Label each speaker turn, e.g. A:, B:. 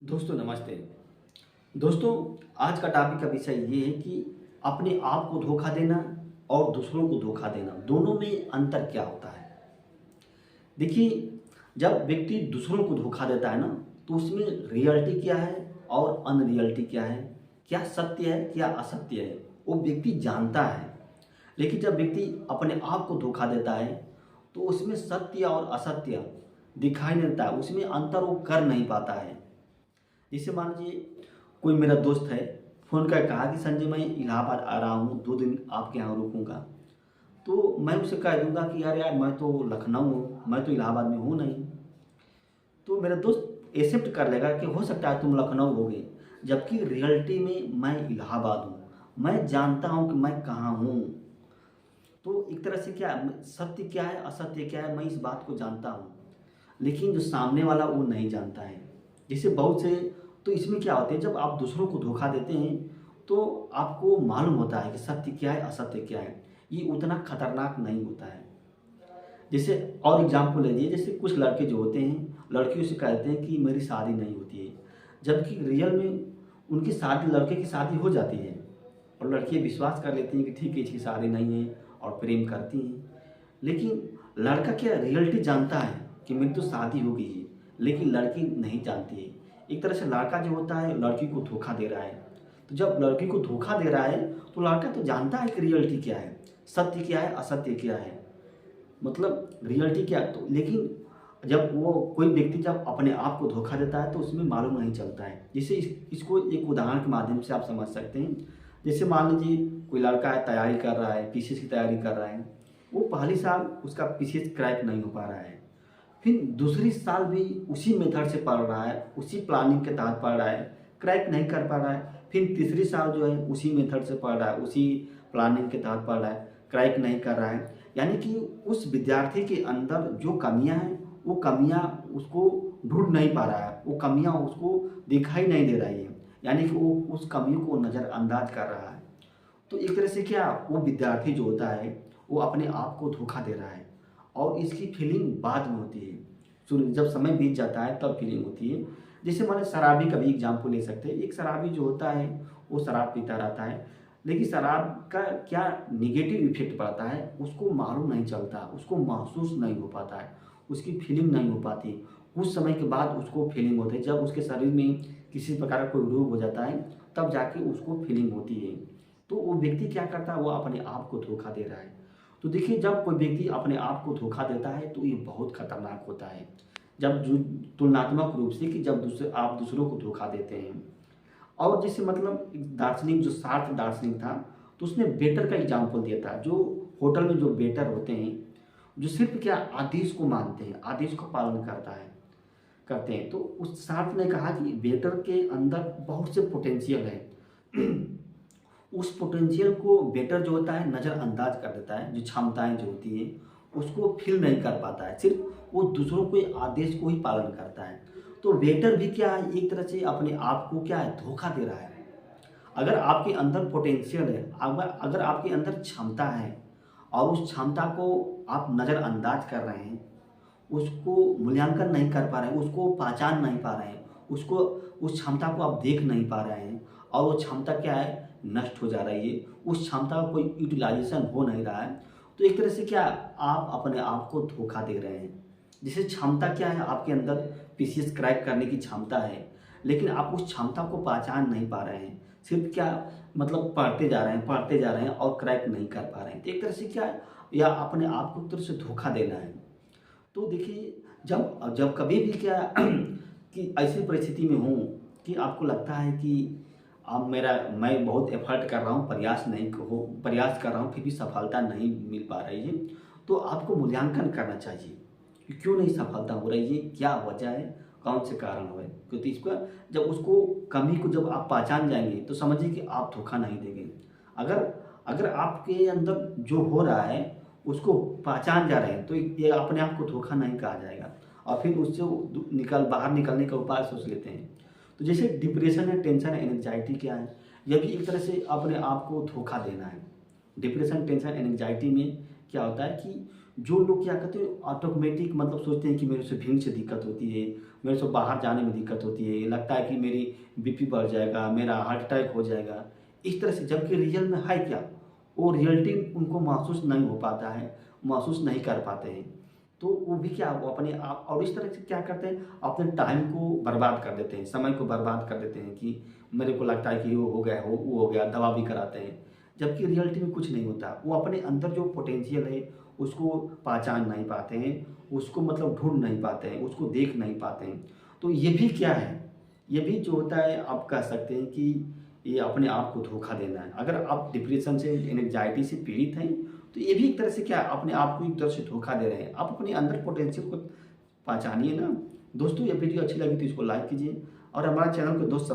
A: दोस्तों नमस्ते। दोस्तों आज का टॉपिक का विषय ये है कि अपने आप को धोखा देना और दूसरों को धोखा देना, दोनों में अंतर क्या होता है। देखिए, जब व्यक्ति दूसरों को धोखा देता है ना, तो उसमें रियलिटी क्या है और अनरियलिटी क्या है, क्या सत्य है क्या असत्य है, वो व्यक्ति जानता है। लेकिन जब व्यक्ति अपने आप को धोखा देता है तो उसमें सत्य और असत्य दिखाई नहीं देता है, उसमें अंतर वो कर नहीं पाता है। जैसे मान लीजिए कोई मेरा दोस्त है, फ़ोन कर कहा कि संजय मैं इलाहाबाद आ रहा हूँ, 2 दिन आपके यहाँ रुकूंगा। तो मैं उसे कह दूंगा कि यार यार मैं तो लखनऊ हूँ, मैं तो इलाहाबाद में हूँ नहीं। तो मेरा दोस्त एक्सेप्ट कर लेगा कि हो सकता है तुम लखनऊ होगे, जबकि रियलिटी में मैं इलाहाबाद हूँ। मैं जानता हूँ कि मैं कहाँ हूँ। तो एक तरह से क्या सत्य क्या है असत्य क्या है, मैं इस बात को जानता हूँ, लेकिन जो सामने वाला वो नहीं जानता है। जैसे बहुत से, तो इसमें क्या होता है, जब आप दूसरों को धोखा देते हैं तो आपको मालूम होता है कि सत्य क्या है असत्य क्या है, ये उतना खतरनाक नहीं होता है। जैसे और एग्जाम्पल लीजिए, जैसे कुछ लड़के जो होते हैं लड़कियों से कहते हैं कि मेरी शादी नहीं होती है, जबकि रियल में उनकी शादी, लड़के की शादी हो जाती है और लड़कियाँ विश्वास कर लेती हैं कि ठीक है इसकी शादी नहीं है और प्रेम करती हैं। लेकिन लड़का क्या रियलिटी जानता है कि मेरी तो शादी हो गई है, लेकिन लड़की नहीं जानती है। एक तरह से लड़का जो होता है लड़की को धोखा दे रहा है। तो जब लड़की को धोखा दे रहा है तो लड़का तो जानता है कि रियलिटी क्या है, सत्य क्या है असत्य क्या है, मतलब रियलिटी क्या है। तो लेकिन जब वो कोई व्यक्ति जब अपने आप को धोखा देता है तो उसमें मालूम नहीं चलता है। जैसे इसको एक उदाहरण के माध्यम से आप समझ सकते हैं। जैसे मान लीजिए कोई लड़का है, तैयारी कर रहा है, पीसीएस की तैयारी कर रहा है, वो पहली साल उसका पीसीएस क्रैक नहीं हो पा रहा है, फिर दूसरी साल भी उसी मेथड से पढ़ रहा है, उसी प्लानिंग के तहत पढ़ रहा है, क्रैक नहीं कर पा रहा है, फिर तीसरी साल जो है उसी मेथड से पढ़ रहा है, उसी प्लानिंग के तहत पढ़ रहा है, क्रैक नहीं कर रहा है। यानी कि उस विद्यार्थी के अंदर जो कमियां हैं वो कमियां उसको ढूंढ नहीं पा रहा है, वो कमियां उसको दिखाई नहीं दे रही है, यानी कि वो उस कमियों को नज़रअंदाज कर रहा है। तो एक तरह से क्या वो विद्यार्थी जो होता है वो अपने आप को धोखा दे रहा है और इसकी फीलिंग बाद में होती है। शुरू जब समय बीत जाता है तब फीलिंग होती है। जैसे मैंने शराबी का भी एग्जाम्पल ले सकते हैं। एक शराबी जो होता है वो शराब पीता रहता है, लेकिन शराब का क्या निगेटिव इफेक्ट पड़ता है उसको मालूम नहीं चलता, उसको महसूस नहीं हो पाता है, उसकी फीलिंग नहीं हो पाती। कुछ समय के बाद उसको फीलिंग होती है, जब उसके शरीर में किसी प्रकार का कोई रोग हो जाता है तब जाके उसको फीलिंग होती है। तो वो व्यक्ति क्या करता है, वो अपने आप को धोखा दे रहा है। तो देखिए, जब कोई व्यक्ति अपने आप को धोखा देता है तो ये बहुत खतरनाक होता है। जब जो तुलनात्मक रूप से कि जब आप दूसरों को धोखा देते हैं। और जैसे मतलब एक दार्शनिक जो सार्थ दार्शनिक था, तो उसने वेटर का एग्जाम्पल दिया था। जो होटल में जो वेटर होते हैं, जो सिर्फ क्या आदेश को मानते हैं, आदेश का पालन करते हैं। तो उस सार्थ ने कहा कि वेटर के अंदर बहुत से पोटेंशियल है। उस पोटेंशियल को वेटर जो होता है नज़रअंदाज कर देता है, जो क्षमताएं जो होती है उसको फील नहीं कर पाता है, सिर्फ वो दूसरों के आदेश को ही पालन करता है। तो वेटर भी क्या है, एक तरह से अपने आप को क्या है धोखा दे रहा है। अगर आपके अंदर पोटेंशियल है, अगर आपके अंदर क्षमता है और उस क्षमता को आप नज़रअंदाज कर रहे हैं, उसको मूल्यांकन नहीं कर पा रहे हैं, उसको पहचान नहीं पा रहे हैं, उसको उस क्षमता को आप देख नहीं पा रहे हैं और वो क्षमता क्या है नष्ट हो जा रही है, उस क्षमता का कोई यूटिलाइजेशन हो नहीं रहा है, तो एक तरह से क्या आप अपने आप को धोखा दे रहे हैं। जैसे क्षमता क्या है, आपके अंदर पीसीएस क्रैक करने की क्षमता है, लेकिन आप उस क्षमता को पहचान नहीं पा रहे हैं, सिर्फ क्या मतलब पढ़ते जा रहे हैं और क्रैक नहीं कर पा रहे हैं। तो एक तरह से क्या है, या अपने आप को एक तरह से धोखा देना है। तो देखिए, जब जब कभी भी क्या कि ऐसी परिस्थिति में हूँ कि आपको लगता है कि अब मैं बहुत एफर्ट कर रहा हूँ, प्रयास कर रहा हूँ, फिर भी सफलता नहीं मिल पा रही है, तो आपको मूल्यांकन करना चाहिए कि क्यों नहीं सफलता हो रही है, क्या वजह है, कौन से कारण हुए। क्योंकि इसको जब उसको कमी को जब आप पहचान जाएंगे तो समझिए कि आप धोखा नहीं देंगे। अगर अगर आपके अंदर जो हो रहा है उसको पहचान जा रहे हैं तो ये अपने आप को धोखा नहीं कहा जाएगा, और फिर उससे बाहर निकलने का उपाय सोच लेते हैं। तो जैसे डिप्रेशन है, टेंशन है, एंग्जाइटी क्या है, यह भी एक तरह से अपने आप को धोखा देना है। डिप्रेशन, टेंशन, एंग्जाइटी में क्या होता है कि जो लोग क्या करते हैं ऑटोमेटिक मतलब सोचते हैं कि मेरे से भीड़ से दिक्कत होती है, मेरे से बाहर जाने में दिक्कत होती है, लगता है कि मेरी बीपी बढ़ जाएगा, मेरा हार्ट अटैक हो जाएगा, इस तरह से, जबकि रियल में है क्या, वो रियलिटी उनको महसूस नहीं हो पाता है, महसूस नहीं कर पाते हैं। तो वो भी क्या, वो अपने आप और इस तरह से क्या करते हैं, अपने टाइम को बर्बाद कर देते हैं, समय को बर्बाद कर देते हैं कि मेरे को लगता है कि वो हो गया, वो हो गया, दवा भी कराते हैं, जबकि रियलिटी में कुछ नहीं होता। वो अपने अंदर जो पोटेंशियल है उसको पहचान नहीं पाते हैं, उसको मतलब ढूंढ नहीं पाते हैं, उसको देख नहीं पाते हैं। तो ये भी क्या है, ये भी जो होता है आप कह सकते हैं कि ये अपने आप को धोखा देना है। अगर आप डिप्रेशन से, एंग्जाइटी से पीड़ित हैं, तो ये भी एक तरह से क्या है, अपने आप को एक तरह से धोखा दे रहे हैं। आप अपने अंदर पोटेंशियल को पहचानिए ना। दोस्तों, ये वीडियो अच्छी लगी तो इसको लाइक कीजिए और हमारे चैनल को दोस्त